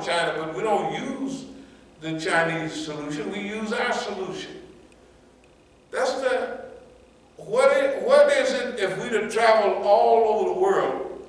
on China, but we don't use the Chinese solution, we use our solution. That's what is it if we'd have traveled all over the world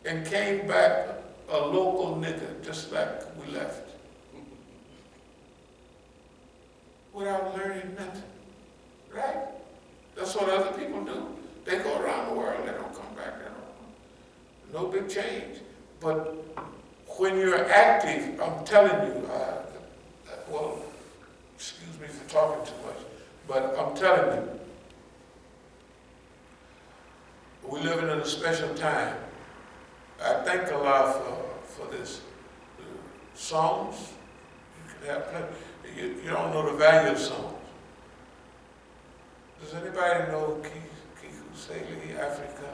and came back a local nigger, just like we left, without learning nothing, right? That's what other people do. They go around the world, they don't come back, no big change. But when you're active, I'm telling you, well, excuse me for talking too much, but I'm telling you, we're living in a special time. I thank Allah for this. Songs, you can have plenty. You don't know the value of songs. Does anybody know Kiku Sele, Africa?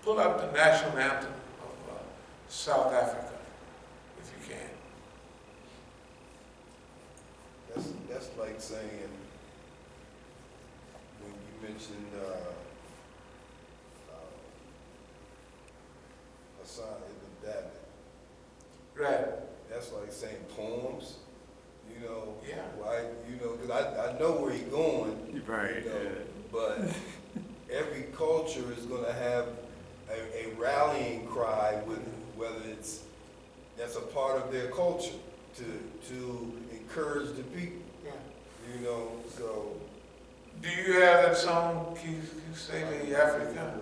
Pull up the national anthem of South Africa, if you can. That's like saying, when you mentioned Hassan ibn David. Right. That's like saying poems, you know. Yeah. Why, you know, because I know where you're going. Right. You know, but every culture is going to have a rallying cry with whether that's a part of their culture to encourage the people. Yeah. You know, so. Do you have that song, Kiku Sele, Africa?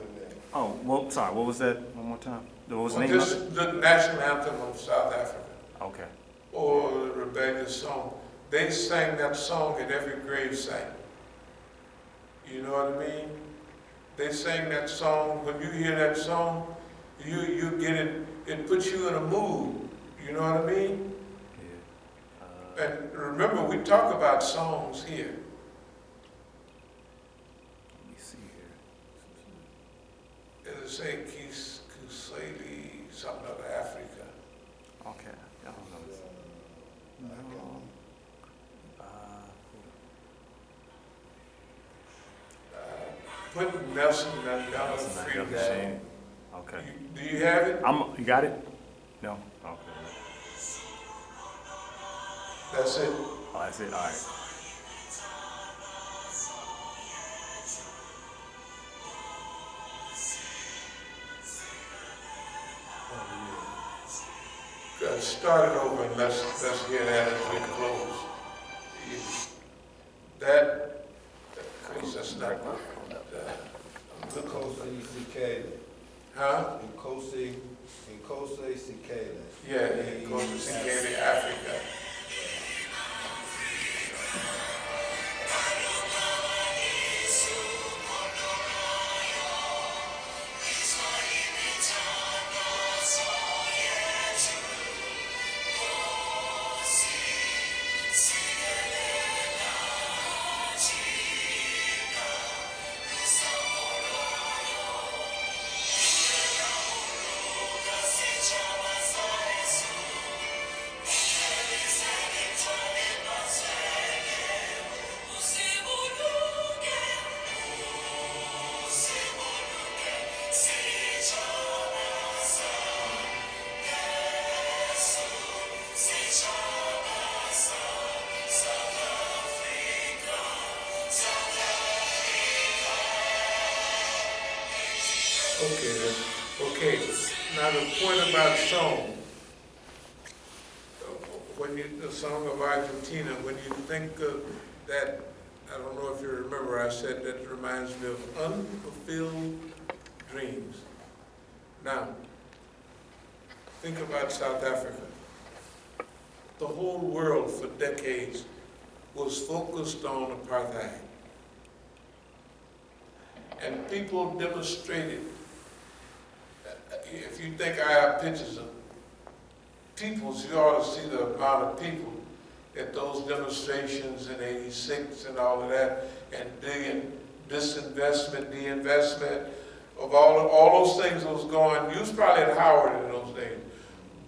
Oh, well, sorry, what was that? One more time? What was the Well, name of just it? the national anthem of South Africa, Okay. or the rebellious song. They sang that song at every grave site. You know what I mean? They sang that song. When you hear that song, you get it. It puts you in a mood. You know what I mean? Yeah. And remember, we talk about songs here. Let me see here. It'll say Kiku Sele, something of Africa. Okay. I don't know this. No. Put Nelson Mandela Nelson free. Mandela machine. Okay. Do you have it? You got it? No? Okay. That's it. Oh, that's it? All right. Start it over and let's hear that as we close. That, that's not my, Nkosi Sikele. huh? Nkosi Sikele. Yeah, go to Security Africa. Okay. Now the point about song, the song of Argentina, when you think of that, I don't know if you remember, I said that reminds me of unfulfilled dreams. Now, think about South Africa. The whole world for decades was focused on apartheid. And people demonstrated. If you think I have pictures of peoples, you ought to see the amount of people at those demonstrations in '86 and all of that, and disinvestment, the investment of all those things that was going. You was probably at Howard in those days.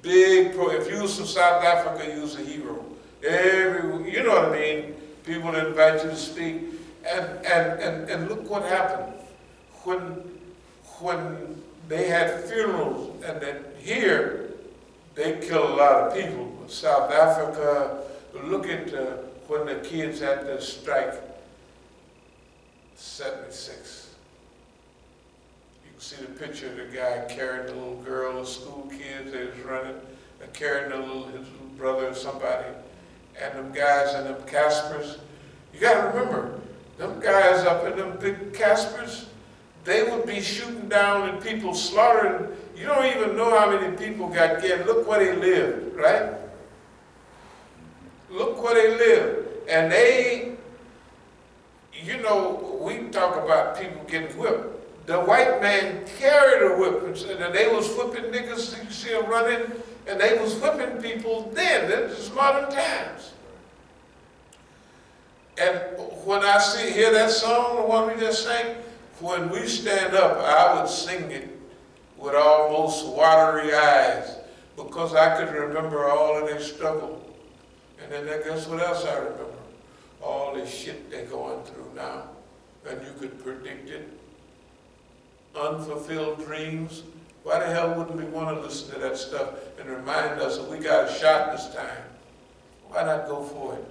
If you was from South Africa, you was a hero. You know what I mean? People invite you to speak, and look what happened when they had funerals, and then here they kill a lot of people. South Africa, look at when the kids had the strike, 76. You can see the picture of the guy carrying the little girl, the school kids that was running, carrying his little brother or somebody, and them guys in them Caspers. You gotta remember, them guys up in them big Caspers, they would be shooting down and people slaughtering. You don't even know how many people got killed. Look where they lived, right? Look where they lived. And they, you know, we talk about people getting whipped. The white man carried a whip, and they was whipping niggas, you see them running, and they was whipping people then. This is modern times. And when I hear that song, the one we just sang, when we stand up, I would sing it with almost watery eyes because I could remember all of their struggle. And then guess what else I remember? All the shit they're going through now. And you could predict it. Unfulfilled dreams. Why the hell wouldn't we want to listen to that stuff and remind us that we got a shot this time? Why not go for it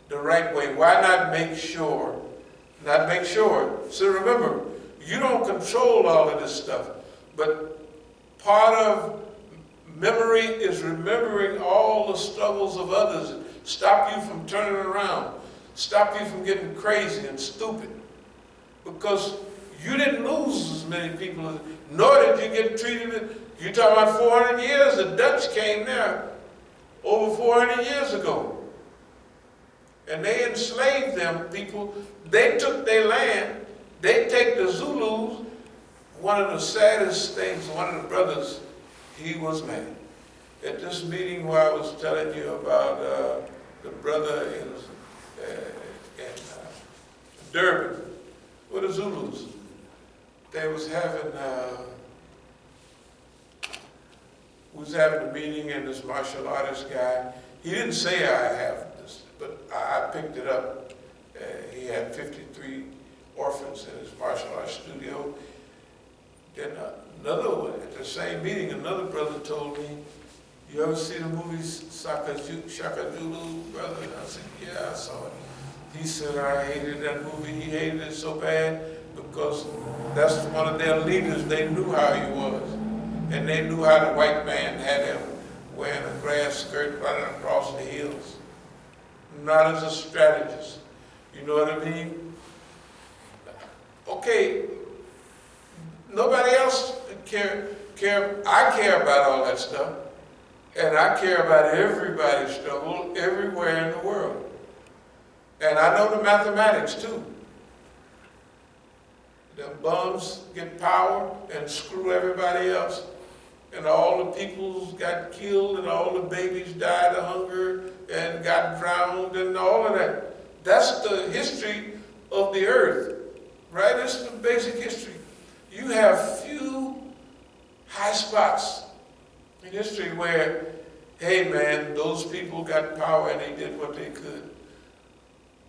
the right way? Why not make sure? Not make sure. So remember, you don't control all of this stuff, but part of memory is remembering all the struggles of others. Stop you from turning around. Stop you from getting crazy and stupid. Because you didn't lose as many people, nor did you get treated. You're talking about 400 years. The Dutch came there over 400 years ago. And they enslaved them people. They took their land. They take the Zulus. One of the saddest things, one of the brothers, he was mad. At this meeting where I was telling you about the brother in Durban, with the Zulus, they was having, a meeting, and this martial artist guy, he didn't say I have this, but I picked it up. He had 53 orphans in his martial arts studio. Then another one, at the same meeting, another brother told me, you ever see the movie Shaka Zulu, brother? And I said, yeah, I saw it. He said, I hated that movie. He hated it so bad because that's one of their leaders. They knew how he was. And they knew how the white man had him wearing a grass skirt running across the hills. Not as a strategist. You know what I mean? Okay, nobody else care. I care about all that stuff. And I care about everybody's struggle everywhere in the world. And I know the mathematics too. The bums get power and screw everybody else. And all the peoples got killed and all the babies died of hunger and got drowned and all of that. That's the history of the earth, right? It's the basic history. You have few high spots in history where, hey man, those people got power and they did what they could.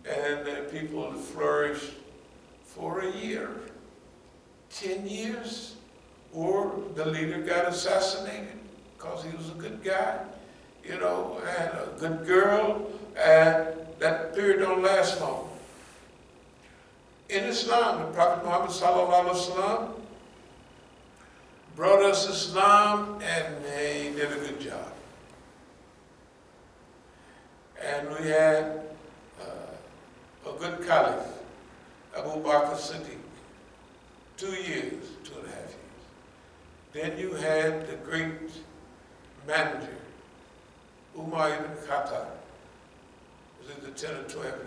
And the people flourished for a year, 10 years, or the leader got assassinated because he was a good guy, you know, and a good girl, and that period don't last long. In Islam, the Prophet Muhammad sallallahu alaihi wasallam brought us Islam, and he did a good job. And we had a good caliph, Abu Bakr Siddiq, 2 years, 2.5 years. Then you had the great manager, Umar ibn Khattab, was it the 10 or 12 years.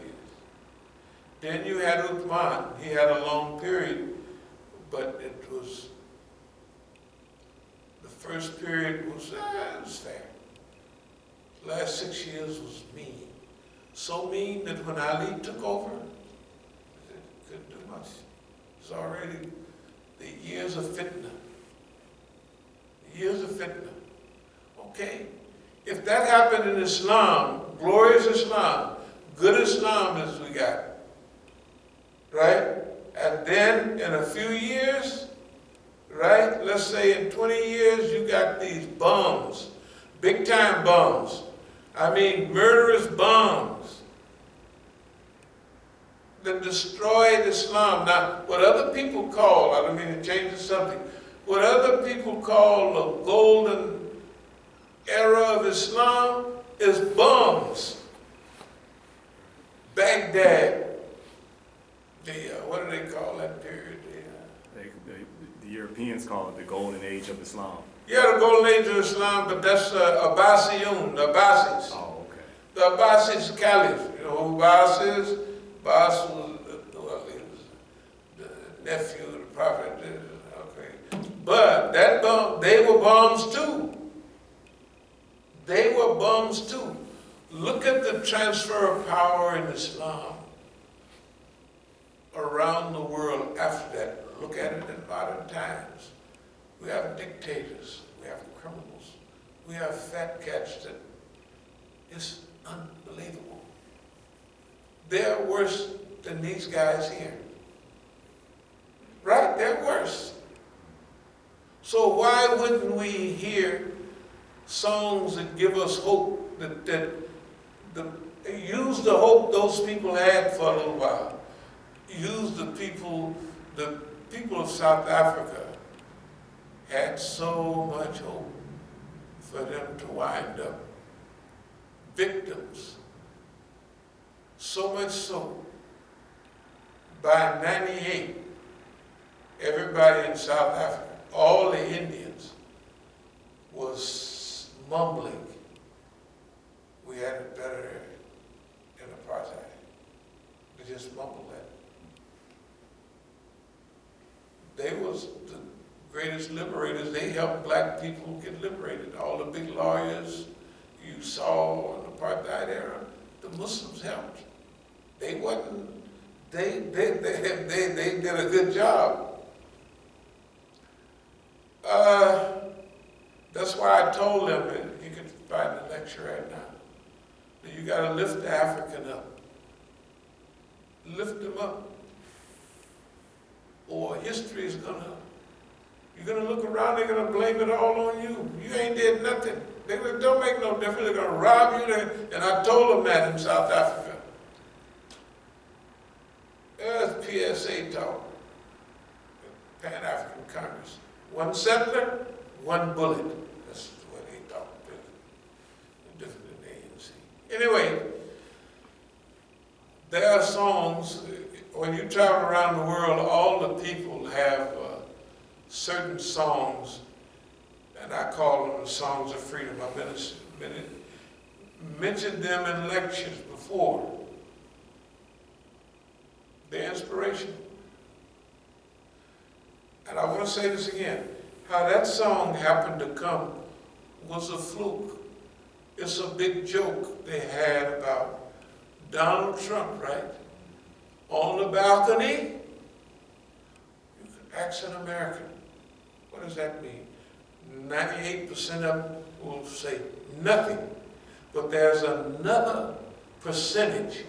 Then you had Uthman, he had a long period, but it was, the first period was, it was fair. The last 6 years was mean. So mean that when Ali took over, it couldn't do much. It's already the years of fitna. The years of fitna. Okay, if that happened in Islam, glorious Islam, good Islam as we got, right? And then in a few years, right, let's say in 20 years, you got these bums, big time bombs. I mean murderous bombs that destroyed Islam. Now, what other people call, I don't mean to change the subject, what other people call the golden era of Islam is bombs. Baghdad, what do they call that period? The Europeans call it the golden age of Islam. Yeah, the golden age of Islam, but that's Abbasiyun, the Abbasids. Oh, okay. The Abbasids caliph. You know who Abbas is? Abbas was, well, he was the nephew of the prophet. Okay. But that bomb, they were bombs too. They were bombs too. Look at the transfer of power in Islam around the world after that. Look at it in modern times. We have dictators, we have criminals, we have fat cats that it's unbelievable. They're worse than these guys here. Right? They're worse. So why wouldn't we hear songs that give us hope, that use the hope those people had for a little while? Use the people of South Africa had so much hope for them to wind up victims. So much so, by 98, everybody in South Africa, all the Indians, was mumbling, we had it better in apartheid. They just mumbled that. They was the greatest liberators. They helped black people get liberated. All the big lawyers you saw in the apartheid era, the Muslims helped. They wasn't, they did a good job. That's why I told them that you could find the lecture right now, that you got to lift the African up. Lift them up. Or history is you're gonna look around, they're gonna blame it all on you. You ain't did nothing. Don't make no difference, they're gonna rob you. And I told them that in South Africa. There's PSA talk, Pan-African Congress. One settler, one bullet. That's what they talk about. Different than the ANC. Anyway, there are songs. When you travel around the world, all the people have certain songs, and I call them the songs of freedom. I've mentioned them in lectures before. They're inspirational. And I want to say this again. How that song happened to come was a fluke. It's a big joke they had about Donald Trump, right? On the balcony, you can ask an American. What does that mean? 98% of them will say nothing. But there's another percentage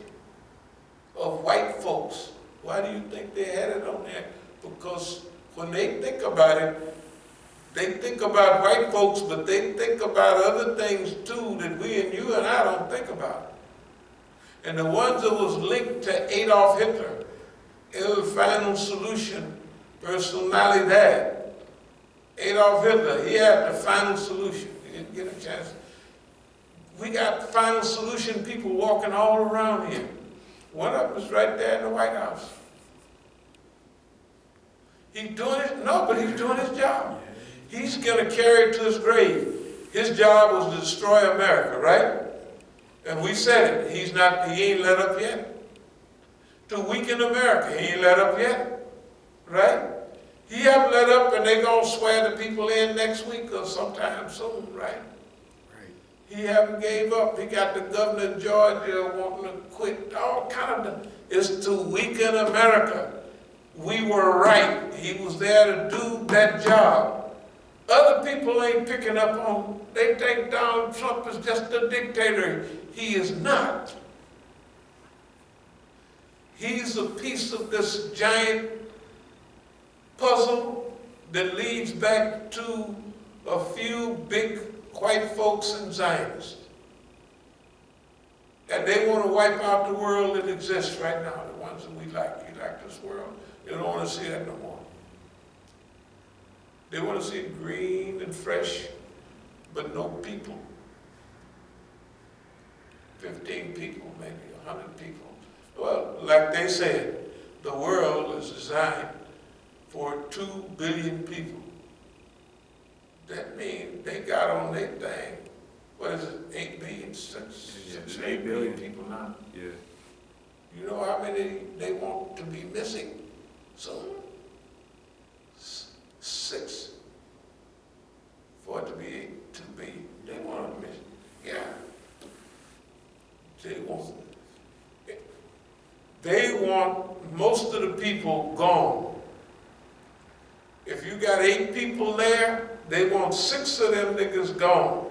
of white folks. Why do you think they had it on there? Because when they think about it, they think about white folks, but they think about other things too that we and you and I don't think about. And the ones that was linked to Adolf Hitler, El Final Solution, Personalidad. Adolf Hitler, he had the final solution. He didn't get a chance. We got the final solution people walking all around here. One of them is right there in the White House. He's doing it? No, but he's doing his job. He's going to carry it to his grave. His job was to destroy America, right? And we said it. He ain't let up yet. To weaken America, he ain't let up yet. Right? He haven't let up, and they're going to swear the people in next week or sometime soon, right? He haven't gave up. He got the governor of Georgia wanting to quit. All kind of, it's to weaken America. We were right. He was there to do that job. Other people ain't picking up on, they think Donald Trump is just a dictator. He is not. He's a piece of this giant puzzle that leads back to a few big white folks and Zionists. And they want to wipe out the world that exists right now, the ones that we like. We like this world. They don't want to see that no more. They want to see it green and fresh, but no people. 15 people, maybe 100 people. Well, like they said, the world is designed for 2 billion people. That means they got on their thing, what is it, 8 billion, 8 billion people now? Yeah. You know how many they want to be missing soon? 6. For it to be 2 billion. They want to miss. Yeah. They want most of the people gone. If you got 8 people there, they want 6 of them niggas gone.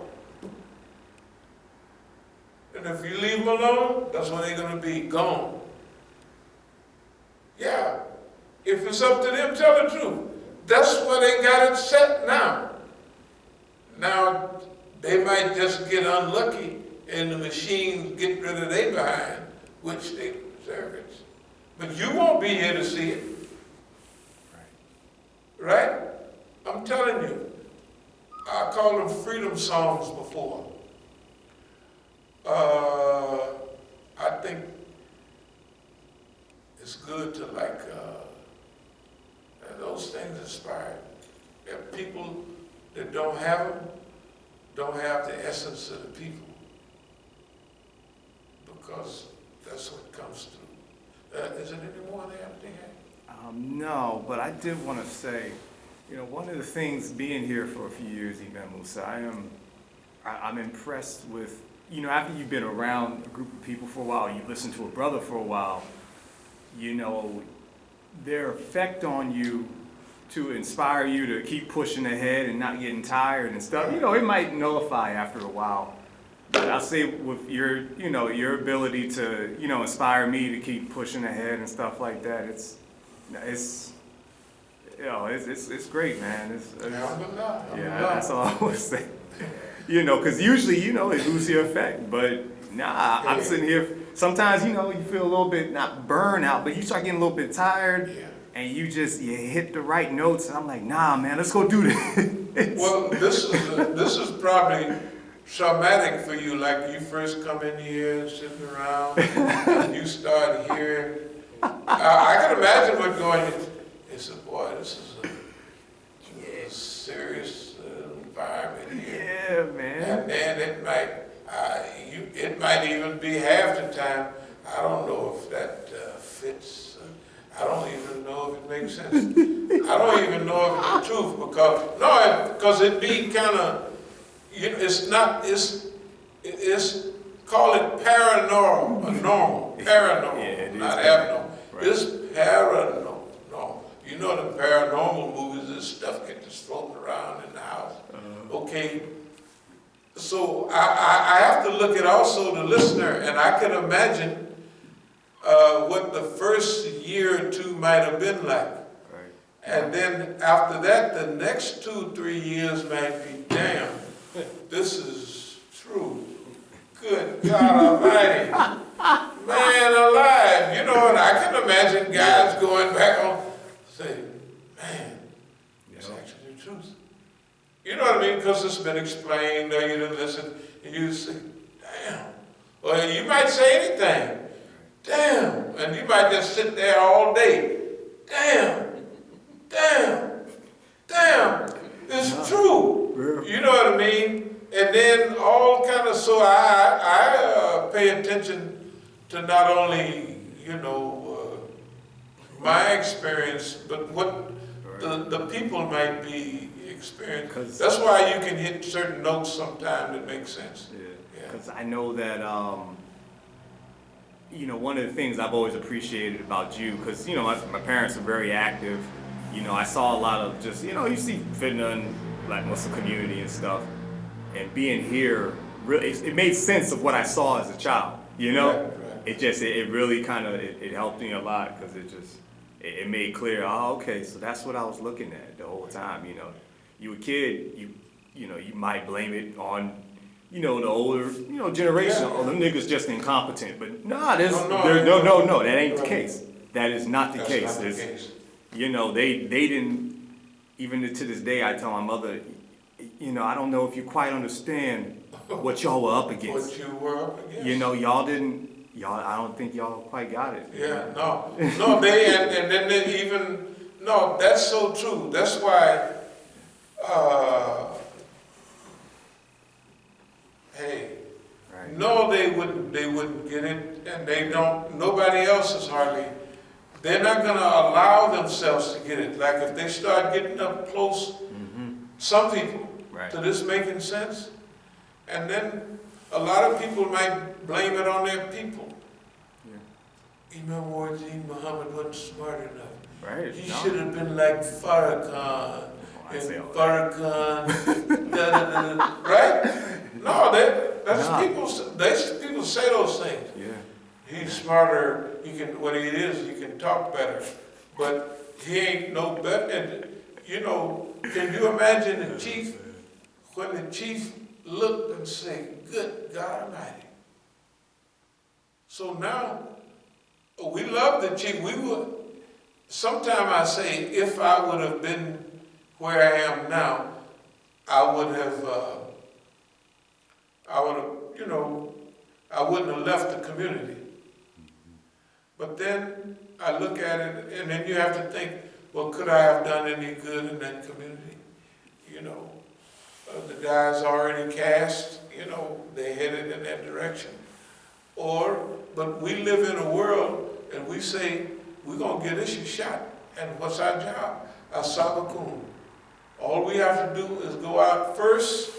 And if you leave them alone, that's when they're going to be gone. Yeah. If it's up to them, tell the truth. That's where they got it set now. Now, they might just get unlucky and the machines get rid of their behind, which they deserve it. But you won't be here to see it. Right? I'm telling you. I called them freedom songs before. I think it's good to those things inspire. If people that don't have them, don't have the essence of the people. Because that's what comes through. Is there any more there? No, but I did want to say, one of the things being here for a few years, Imam Musa, I'm impressed with, after you've been around a group of people for a while, you listen to a brother for a while, their effect on you to inspire you to keep pushing ahead and not getting tired and stuff, it might nullify after a while. But I'll say with your ability to, inspire me to keep pushing ahead and stuff like that, it's great, man. That's all I would say. Because usually, it loses your effect. But nah, I'm sitting here. Sometimes, you feel a little bit, not burnout, but you start getting a little bit tired. Yeah. And you hit the right notes. And I'm like, nah, man, let's go do this. Well, this is probably traumatic for you. Like you first come in here and sitting around, and you start hearing. I can imagine what going. It's a boy. This is a serious environment here. Yeah, man. And then it might even be half the time. I don't know if that fits. I don't even know if it makes sense. I don't even know if it's the truth because it'd be kind of. It's call it paranormal, not abnormal. Right. It's paranormal. You know the paranormal movies, this stuff gets just floating around in the house. Okay, so I have to look at also the listener, and I can imagine what the first year or 2 might have been like. Right. And then after that, the next 2-3 years might be, damn, this is true. Good God Almighty. Man alive. And I can imagine guys going back on, saying, man, it's actually the truth. You know what I mean? Because it's been explained, or you didn't listen, and you say, damn. Or you might say anything. Damn. And you might just sit there all day. Damn. It's true. You know what I mean? And then all kind of, so I pay attention to not only, my experience, but what the people might be experiencing. That's why you can hit certain notes sometimes that make sense. Yeah. Because I know that, one of the things I've always appreciated about you, because, my parents are very active. I saw a lot of just, you see fitna in Black Muslim community and stuff. And being here, really, it made sense of what I saw as a child, Right. It really kind of, it helped me a lot because it made clear, okay, so that's what I was looking at the whole time, You a kid, you know, you might blame it on, you know, the older, you know, generation. Yeah. Oh, them niggas just incompetent. But nah, no, that ain't the Right. case. That is not the That's case. not the It's- case. You know, they didn't, even to this day, I tell my mother, you know, I don't know if you quite understand what y'all were up against. What you were up against. You know, I don't think y'all quite got it. Yeah, no, and then they even, no, that's so true. That's why, hey, Right. no, they wouldn't get it, and they don't, nobody else is hardly, they're not gonna allow themselves to get it. Like if they start getting up close, some people, Right. to this making sense, and then a lot of people might blame it on their people. Imam Muhammad wasn't smart enough. Right. He No. should have been like Farrakhan. I say And all Farrakhan, right? No, that's No. people say those things. Yeah. He's smarter, what he is, he can talk better. But he ain't no better. And, you know, can you imagine the chief, when the chief looked and said, good God Almighty. So now, we love the chief. We would, sometime I say, if I would have been where I am now, I would have, you know, I wouldn't have left the community. But then I look at it, and then you have to think, well, could I have done any good in that community? You know, the guys already cast, you know, they headed in that direction. But we live in a world, and we say, we're going to give this a shot. And what's our job? As-Sabiqun. All we have to do is go out first,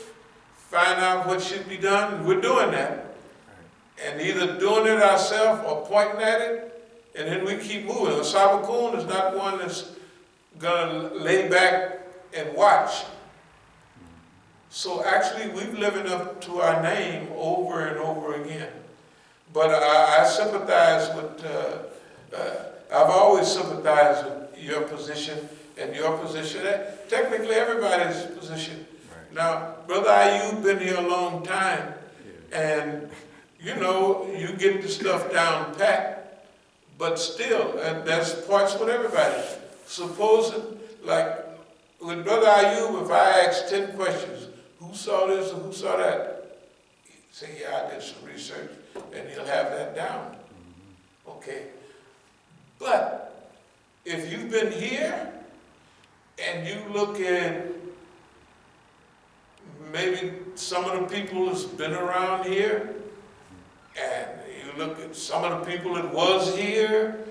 find out what should be done, and we're doing that. And either doing it ourselves or pointing at it, and then we keep moving. As-Sabiqun is not one that's going to lay back and watch. So actually, we've living up to our name over and over again. But I sympathize with, I've always sympathized with your position and your position, technically everybody's position. Right. Now, Brother Ayub been here a long time, and you know, you get the stuff down pat, but still, and that's parts with everybody. Supposing, like, with Brother Ayub, if I ask 10 questions, who saw this or who saw that? He'd say, yeah, I did some research, and he'll have that down. Okay? But if you've been here and you look at maybe some of the people that's been around here, and you look at some of the people that was here,